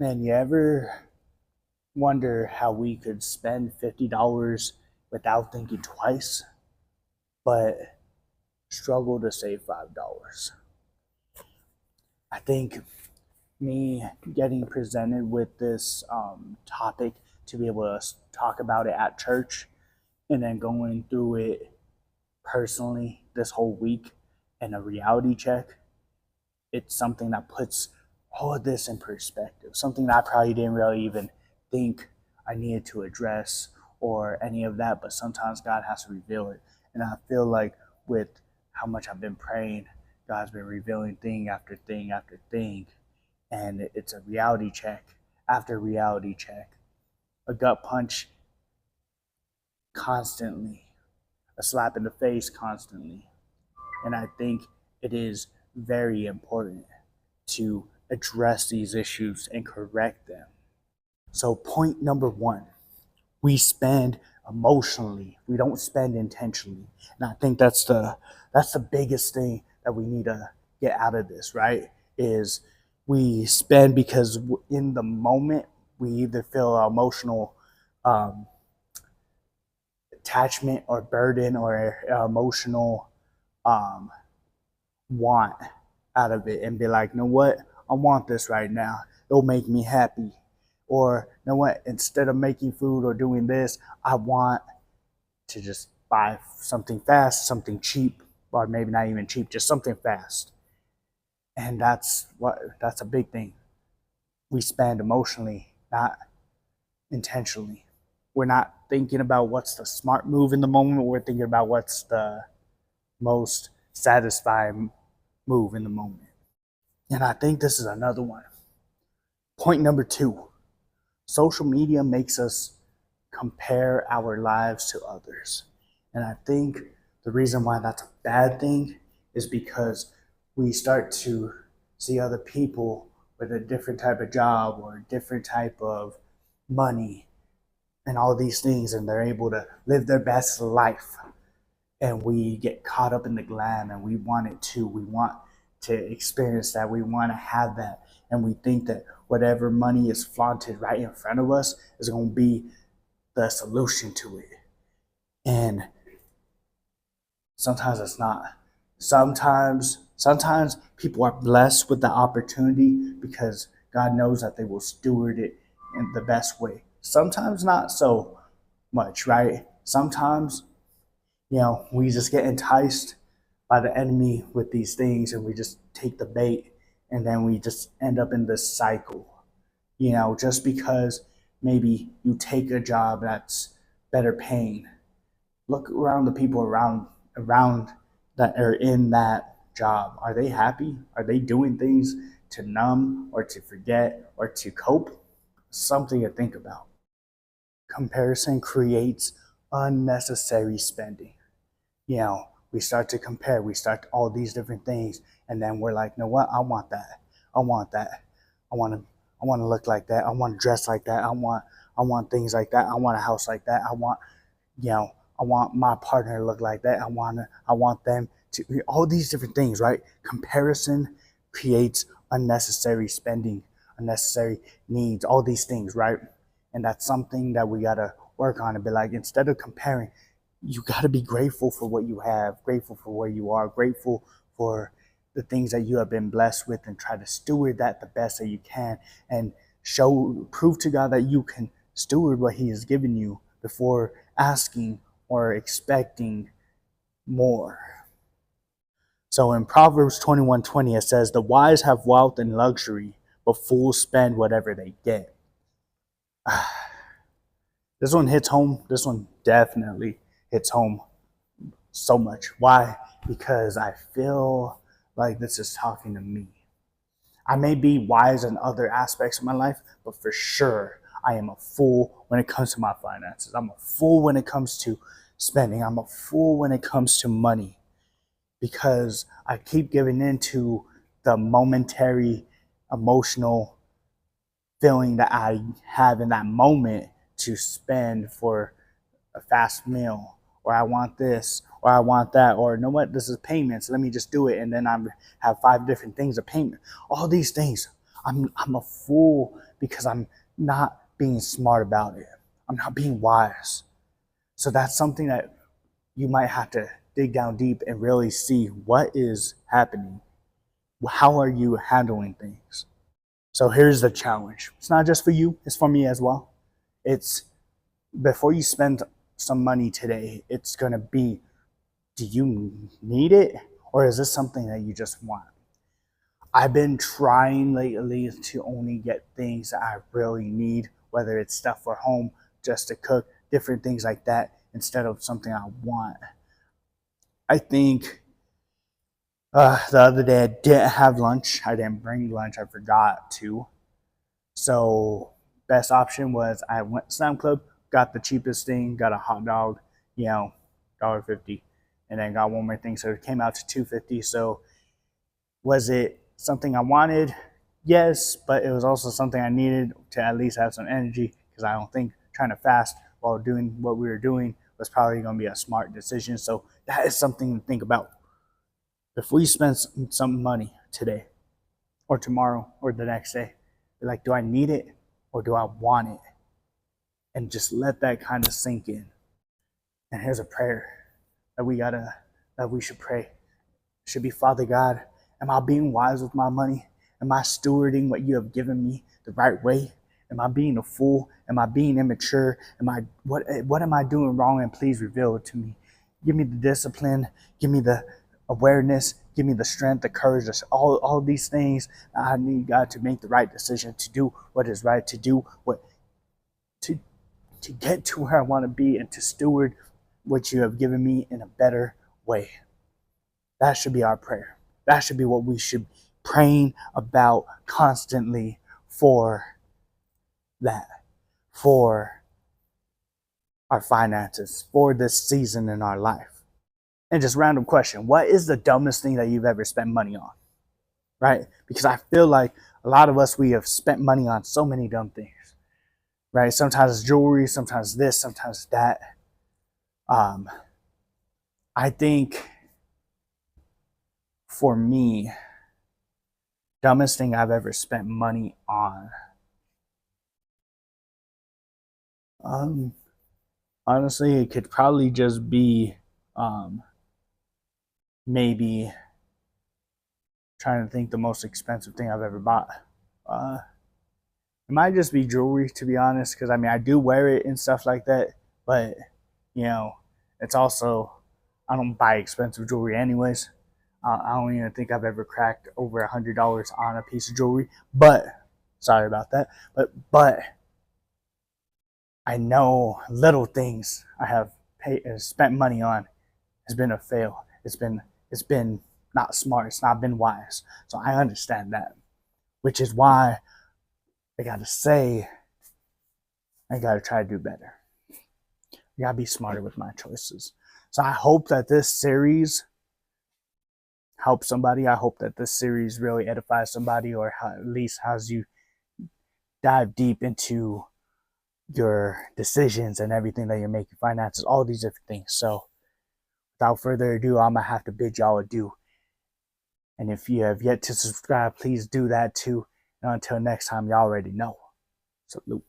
Man, you ever wonder how we could spend $50 without thinking twice, but struggle to save $5? I think me getting presented with this topic to be able to talk about it at church and then going through it personally this whole week and a reality check, it's something that puts all of this in perspective. Something that I probably didn't really even think I needed to address or any of that, but sometimes God has to reveal it. And I feel like with how much I've been praying, God's been revealing thing after thing after thing. And it's a reality check after reality check, a gut punch constantly, a slap in the face constantly. And I think it is very important to address these issues and correct them. So, point number one, we spend emotionally. We don't spend intentionally. And I think that's the biggest thing that we need to get out of this, right? Is we spend because in the moment we either feel emotional um, attachment or burden or emotional um, want out of it and be like, you know what? I want this right now. It'll make me happy. Or, you know what? Instead of making food or doing this, I want to just buy something fast, something cheap, or maybe not even cheap, just something fast. And that's a big thing. We spend emotionally, not intentionally. We're not thinking about what's the smart move in the moment. We're thinking about what's the most satisfying move in the moment. And I think this is another one. Point number two, social media makes us compare our lives to others. And I think the reason why that's a bad thing is because we start to see other people with a different type of job or a different type of money and all these things, and they're able to live their best life. And we get caught up in the glam and we want it too. We want to experience that. We want to have that. And we think that whatever money is flaunted right in front of us is going to be the solution to it. And sometimes it's not. Sometimes people are blessed with the opportunity because God knows that they will steward it in the best way. Sometimes not so much, right? Sometimes, we just get enticed by the enemy with these things and we just take the bait and then we just end up in this cycle. Just because maybe you take a job that's better paying, look around the people around that are in that job. Are they happy? Are they doing things to numb or to forget or to cope? Something to think about. Comparison creates unnecessary spending. We start to compare, we start all these different things, and then we're like, you know what? I want that. I want that. I want to. I want to look like that. I want to dress like that. I want things like that. I want a house like that. You know, I want my partner to look like that. I want them to all these different things, right? Comparison creates unnecessary spending, unnecessary needs, all these things, right? And that's something that we gotta work on and be like, instead of comparing, you gotta be grateful for what you have, grateful for where you are, grateful for the things that you have been blessed with, and try to steward that the best that you can, and prove to God that you can steward what He has given you before asking or expecting more. So in Proverbs 21:20, it says, "The wise have wealth and luxury, but fools spend whatever they get." This one hits home. This one definitely hits home so much. Why? Because I feel like this is talking to me. I may be wise in other aspects of my life, but for sure, I am a fool when it comes to my finances. I'm a fool when it comes to spending. I'm a fool when it comes to money because I keep giving in to the momentary emotional feeling that I have in that moment to spend for a fast meal, or I want this, or I want that, or you know what, this is payments. Let me just do it, and then I have five different things of payment. All these things, I'm a fool because I'm not being smart about it. I'm not being wise. So that's something that you might have to dig down deep and really see what is happening. How are you handling things? So here's the challenge. It's not just for you, it's for me as well. It's before you spend some money today, it's going to be, do you need it? Or is this something that you just want? I've been trying lately to only get things that I really need, whether it's stuff for home, just to cook, different things like that, instead of something I want. I think the other day I didn't have lunch. I didn't bring lunch. I forgot to. So best option was I went to Slam Club, got the cheapest thing, got a hot dog, $1.50, and then got one more thing. So it came out to $2.50. So was it something I wanted? Yes, but it was also something I needed to at least have some energy, because I don't think trying to fast while doing what we were doing was probably going to be a smart decision. So that is something to think about. If we spend some money today or tomorrow or the next day, like, do I need it or do I want it? And just let that kind of sink in. And here's a prayer that we should pray. It should be, Father God, am I being wise with my money? Am I stewarding what you have given me the right way? Am I being a fool? Am I being immature? What am I doing wrong? And please reveal it to me. Give me the discipline. Give me the awareness. Give me the strength, the courage, all these things. I need God to make the right decision, to do what is right, to do what to get to where I want to be, and to steward what you have given me in a better way. That should be our prayer. That should be what we should be praying about constantly for that, for our finances, for this season in our life. And just random question, what is the dumbest thing that you've ever spent money on? Right? Because I feel like a lot of us, we have spent money on so many dumb things. Right? Sometimes it's jewelry, sometimes this, sometimes that. I think for me, dumbest thing I've ever spent money on. Honestly, it could probably just be maybe trying to think the most expensive thing I've ever bought. It might just be jewelry, to be honest, because I do wear it and stuff like that, but it's also, I don't buy expensive jewelry anyways. I don't even think I've ever cracked over $100 on a piece of jewelry, but sorry about that. But I know little things I have spent money on has been a fail. It's been not smart. It's not been wise. So I understand that, which is why I gotta say, I gotta try to do better. I gotta be smarter with my choices. So I hope that this series helps somebody. I hope that this series really edifies somebody, or at least has you dive deep into your decisions and everything that you're making, finances, all these different things. So without further ado, I'm gonna have to bid y'all adieu. And if you have yet to subscribe, please do that too. And until next time, y'all already know. Salute.